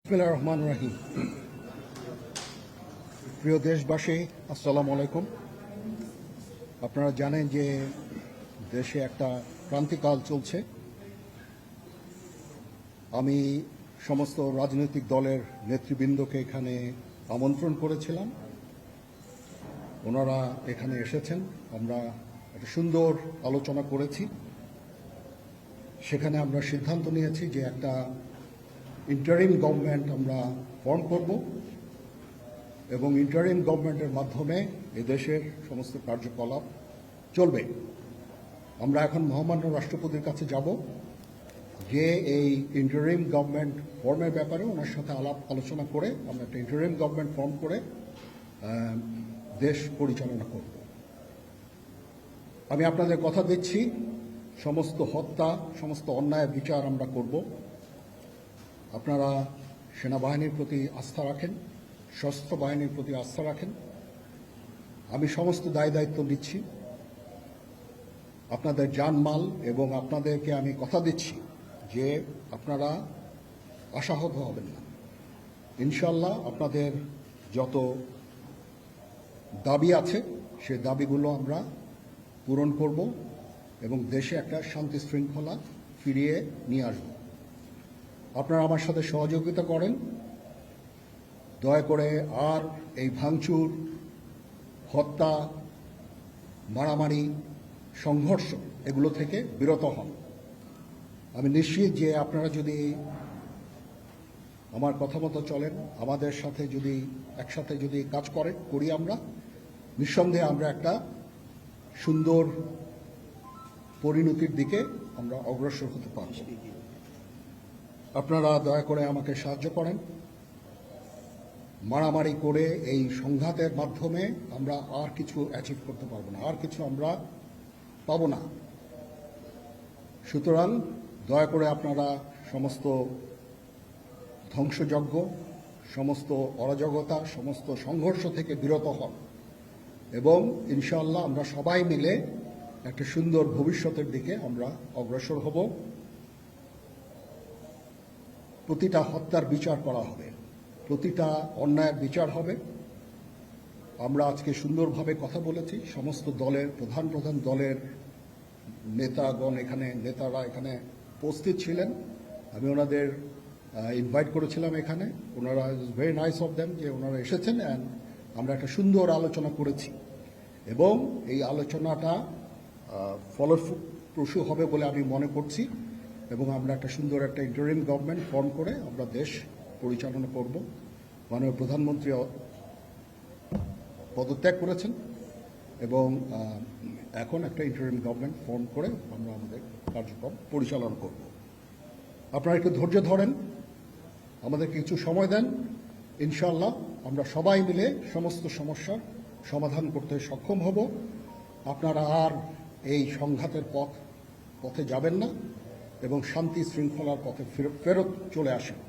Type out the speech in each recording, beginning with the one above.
বিসমিল্লাহির রহমানির রহিম। প্রিয় দেশবাসী, আসসালামু আলাইকুম। আপনারা জানেন যে দেশে একটা ক্রান্তিকাল চলছে। আমি সমস্ত রাজনৈতিক দলের নেতৃবৃন্দকে এখানে আমন্ত্রণ করেছিলাম। ওনারা এখানে এসেছেন। আমরা একটা সুন্দর আলোচনা করেছি। সেখানে আমরা সিদ্ধান্ত নিয়েছি যে একটা ইন্টারিম গভর্নমেন্ট আমরা ফর্ম করব এবং ইন্টারিম গভর্নমেন্টের মাধ্যমে এদেশের সমস্ত কার্যকলাপ চলবে। আমরা এখন মহামান্য রাষ্ট্রপতির কাছে যাব যে এই ইন্টারিম গভর্নমেন্ট ফর্মের ব্যাপারে ওনার সাথে আলাপ আলোচনা করে আমরা একটা ইন্টারিম গভর্নমেন্ট ফর্ম করে দেশ পরিচালনা করব। আমি আপনাদের কথা দিচ্ছি, সমস্ত হত্যা, সমস্ত অন্যায়ের বিচার আমরা করব। আপনারা সেনাবাহিনীর প্রতি আস্থা রাখেন, সশস্ত্র বাহিনীর প্রতি আস্থা রাখেন। আমি সমস্ত দায়িত্ব নিচ্ছি, আপনাদের জানমাল, এবং আপনাদেরকে আমি কথা দিচ্ছি যে আপনারা আশাহত হবেন না। ইনশাল্লাহ আপনাদের যত দাবি আছে সেই দাবিগুলো আমরা পূরণ করব এবং দেশে একটা শান্তি শৃঙ্খলা ফিরিয়ে নিয়ে আসব। আপনারা আমার সাথে সহযোগিতা করেন। দয়া করে আর এই ভাঙচুর, হত্যা, মারামারি, সংঘর্ষ এগুলো থেকে বিরত হন। আমি নিশ্চিত যে আপনারা যদি আমার কথা মতো চলেন, আমাদের সাথে যদি একসাথে যদি কাজ করি আমরা, নিঃসন্দেহে আমরা একটা সুন্দর পরিণতির দিকে আমরা অগ্রসর হতে পারব। আপনারা দয়া করে আমাকে সাহায্য করেন। মারামারি করে এই সংঘাতের মাধ্যমে আমরা আর কিছু অ্যাচিভ করতে পারবো না, আর কিছু আমরা পাবো না। সুতরাং দয়া করে আপনারা সমস্ত ধ্বংসযজ্ঞ, সমস্ত অরাজকতা, সমস্ত সংঘর্ষ থেকে বিরত হন এবং ইনশাআল্লাহ আমরা সবাই মিলে একটা সুন্দর ভবিষ্যতের দিকে আমরা অগ্রসর হব। প্রতিটা হত্যার বিচার করা হবে, প্রতিটা অন্যায়ের বিচার হবে। আমরা আজকে সুন্দরভাবে কথা বলেছি। সমস্ত দলের প্রধান দলের নেতারা এখানে উপস্থিত ছিলেন। আমি ওনাদের ইনভাইট করেছিলাম এখানে। ওনারা ভেরি নাইস অফ দেম যে ওনারা এসেছেন অ্যান্ড আমরা একটা সুন্দর আলোচনা করেছি এবং এই আলোচনাটা ফলপ্রসূ হবে বলে আমি মনে করছি এবং আমরা একটা সুন্দর একটা ইন্টারিম গভর্নমেন্ট ফর্ম করে আমরা দেশ পরিচালনা করব। মাননীয় প্রধানমন্ত্রী পদত্যাগ করেছেন এবং এখন একটা ইন্টারিম গভর্নমেন্ট ফর্ম করে আমরা আমাদের কার্যক্রম পরিচালনা করব। আপনারা একটু ধৈর্য ধরেন, আমাদের কিছু সময় দেন। ইনশাআল্লাহ আমরা সবাই মিলে সমস্ত সমস্যার সমাধান করতে সক্ষম হব। আপনারা আর এই সংঘাতের পথে যাবেন না এবং শান্তি শৃঙ্খলার পথে ফেরত চলে আসেন।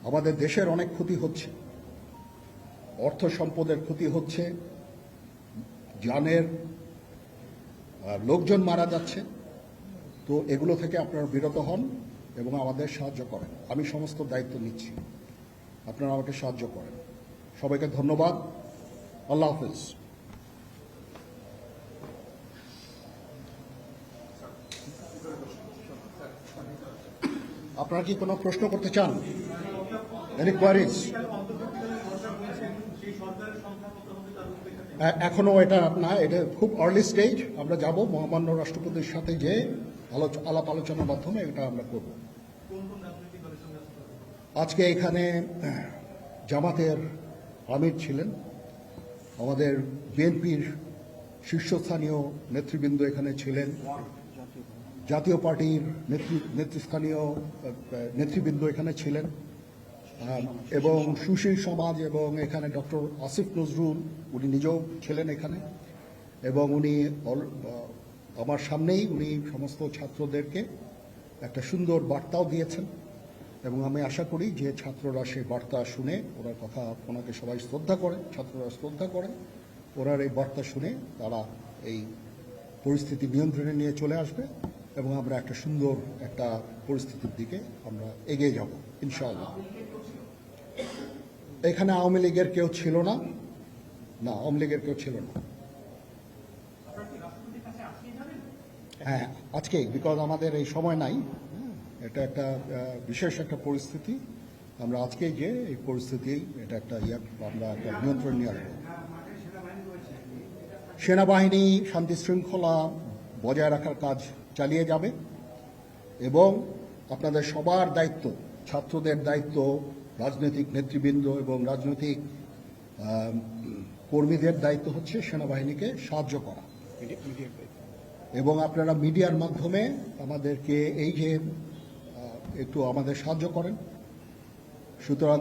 আমাদের দেশের অনেক ক্ষতি হচ্ছে, অর্থ সম্পদের ক্ষতি হচ্ছে, জানের লোকজন মারা যাচ্ছে। তো এগুলো থেকে আপনারা বিরত হন এবং আমাদের সাহায্য করেন। আমি সমস্ত দায়িত্ব নিচ্ছি, আপনারা আমাকে সাহায্য করেন। সবাইকে ধন্যবাদ। আল্লাহ হাফেজ। আপনারা কি কোনো প্রশ্ন করতে চান? Any queries? এখনো এটা না, এটা খুব আর্লি স্টেজ। আমরা যাব মহামান্য রাষ্ট্রপতির সাথে যে আলাপ আলোচনার মাধ্যমে এটা আমরা করব। আজকে এখানে জামাতের আমির ছিলেন, আমাদের বিএনপির শীর্ষস্থানীয় নেতৃবৃন্দ এখানে ছিলেন, জাতীয় পার্টির নেতৃস্থানীয় নেতৃবৃন্দ এখানে ছিলেন এবং সুশীল সমাজ এবং এখানে ডক্টর আসিফ নজরুল উনি নিজেও ছিলেন এখানে এবং উনি আমার সামনেই উনি সমস্ত ছাত্রদেরকে একটা সুন্দর বার্তাও দিয়েছেন এবং আমি আশা করি যে ছাত্ররা সেই বার্তা শুনে ওনাকে সবাই শ্রদ্ধা করে, ছাত্ররা শ্রদ্ধা করে, ওনার এই বার্তা শুনে তারা এই পরিস্থিতি নিয়ন্ত্রণে নিয়ে চলে আসবে এবং আমরা একটা সুন্দর একটা পরিস্থিতির দিকে আমরা এগিয়ে যাব ইনশাআল্লাহ। এখানে আওয়ামী লীগের কেউ ছিল না, না আওয়ামী লীগের কেউ ছিল না। হ্যাঁ, আজকেই, বিকজ আমাদের এই সময় নাই। এটা একটা বিশেষ একটা পরিস্থিতি। আমরা আজকেই যে এই পরিস্থিতি, এটা একটা আমরা একটা নিয়ন্ত্রণ নিয়ে আসবো। সেনাবাহিনী শান্তি শৃঙ্খলা বজায় রাখার কাজ চালিয়ে যাবে এবং আপনাদের সবার দায়িত্ব, ছাত্রদের দায়িত্ব, রাজনৈতিক নেতৃবৃন্দ এবং রাজনৈতিক কর্মীদের দায়িত্ব হচ্ছে সেনাবাহিনীকে সাহায্য করা। এবং আপনারা মিডিয়ার মাধ্যমে আমাদেরকে এই যে একটু আমাদের সাহায্য করেন, সুতরাং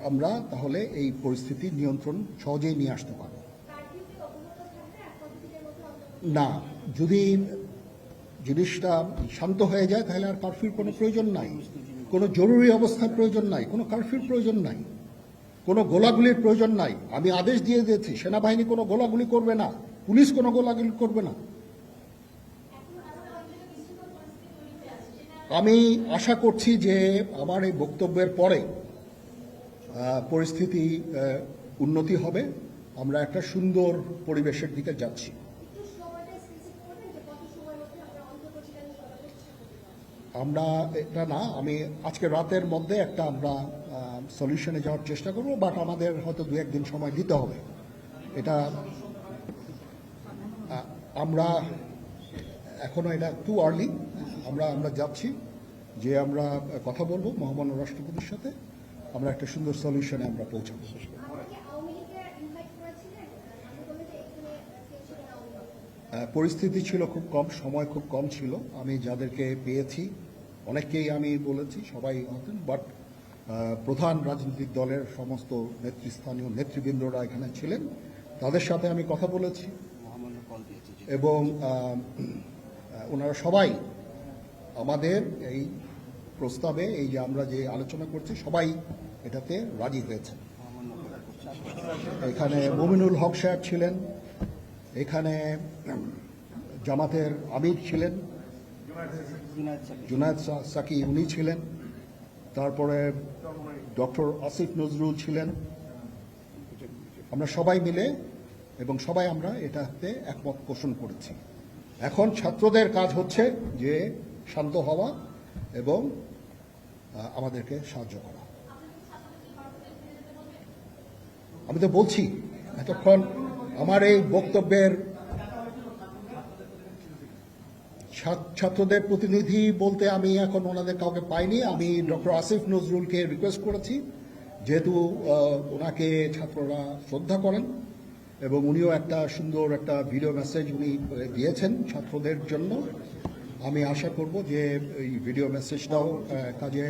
আমরা তাহলে এই পরিস্থিতি নিয়ন্ত্রণ সহজেই নিয়ে আসতে পারব। না, যদি জিনিসটা শান্ত হয়ে যায় তাহলে আর কারফিউর কোনো প্রয়োজন নাই, কোনো জরুরি অবস্থার প্রয়োজন নাই, কোনো কারফিউর প্রয়োজন নাই, কোনো গোলাগুলির প্রয়োজন নাই। আমি আদেশ দিয়ে দিয়েছি, সেনাবাহিনী কোনো গোলাগুলি করবে না, পুলিশ কোনো গোলাগুলি করবে না। আমি আশা করছি যে আমার এই বক্তব্যের পরে পরিস্থিতি উন্নতি হবে, আমরা একটা সুন্দর পরিবেশের দিকে যাচ্ছি। আমরা এটা না, আমি আজকে রাতের মধ্যে একটা আমরা সলিউশনে যাওয়ার চেষ্টা করব, বাট আমাদের হয়তো 2-1 দিন সময় দিতে হবে। এটা আমরা এখনো, এটা টু আর্লি। আমরা যাচ্ছি যে আমরা কথা বলবো মহামান্য রাষ্ট্রপতির সাথে, আমরা একটা সুন্দর সলিউশনে আমরা পৌঁছাবো। পরিস্থিতি ছিল খুব কম, সময় খুব কম ছিল। আমি যাদেরকে পেয়েছি অনেককেই আমি বলেছি, সবাই হতেন, বাট প্রধান রাজনৈতিক দলের সমস্ত নেতৃস্থানীয় নেতৃবৃন্দরা এখানে ছিলেন, তাদের সাথে আমি কথা বলেছি এবং ওনারা সবাই আমাদের এই প্রস্তাবে, এই যে আমরা যে আলোচনা করছি, সবাই এটাতে রাজি হয়েছেন। এখানে মুমিনুল হক সাহেব ছিলেন, এখানে জামাতের আমির ছিলেন, জুনায়েদ সাকি উনি ছিলেন, তারপরে ডক্টর আসিফ নজরুল ছিলেন। আমরা সবাই মিলে এবং সবাই আমরা এটাতে একমত পোষণ করেছি। এখন ছাত্রদের কাজ হচ্ছে যে শান্ত হওয়া এবং আমাদেরকে সাহায্য করা। আমি তো বলছি এতক্ষণ আমার এই বক্তব্যের ছাত্রদের প্রতিনিধি বলতে আমি এখন ওনাদের কাউকে পাইনি। আমি ডক্টর আসিফ নজরুলকে রিকোয়েস্ট করেছি, যেহেতু ওনাকে ছাত্ররা শ্রদ্ধা করেন এবং উনিও একটা সুন্দর একটা ভিডিও মেসেজ উনি দিয়েছেন ছাত্রদের জন্য। আমি আশা করব যে এই ভিডিও মেসেজটাও কাজে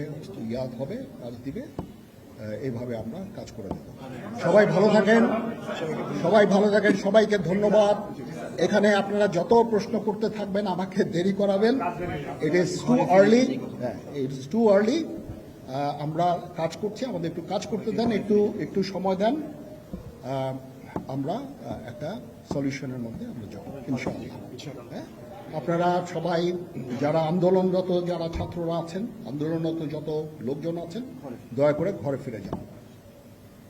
হবে, কাজ দিবে। এইভাবে আমরা কাজ করে দেব। সবাই ভালো থাকেন, সবাইকে ধন্যবাদ। এখানে আপনারা যত প্রশ্ন করতে থাকবেন আমাকে দেরি করাবেন। It is too early. আমরা কাজ করছি, আমাদের একটু কাজ করতে দেন, একটু সময় দেন। আমরা একটা সলিউশনের মধ্যে আমরা যাব ইনশাআল্লাহ। হ্যাঁ, আপনারা সবাই যারা আন্দোলনরত, যারা ছাত্ররা আছেন, আন্দোলনরত যত লোকজন আছেন, দয়া করে ঘরে ফিরে যান।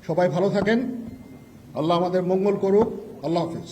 সবাই ভালো থাকেন, আল্লাহ আমাদের মঙ্গল করুক। আল্লাহ হাফিজ।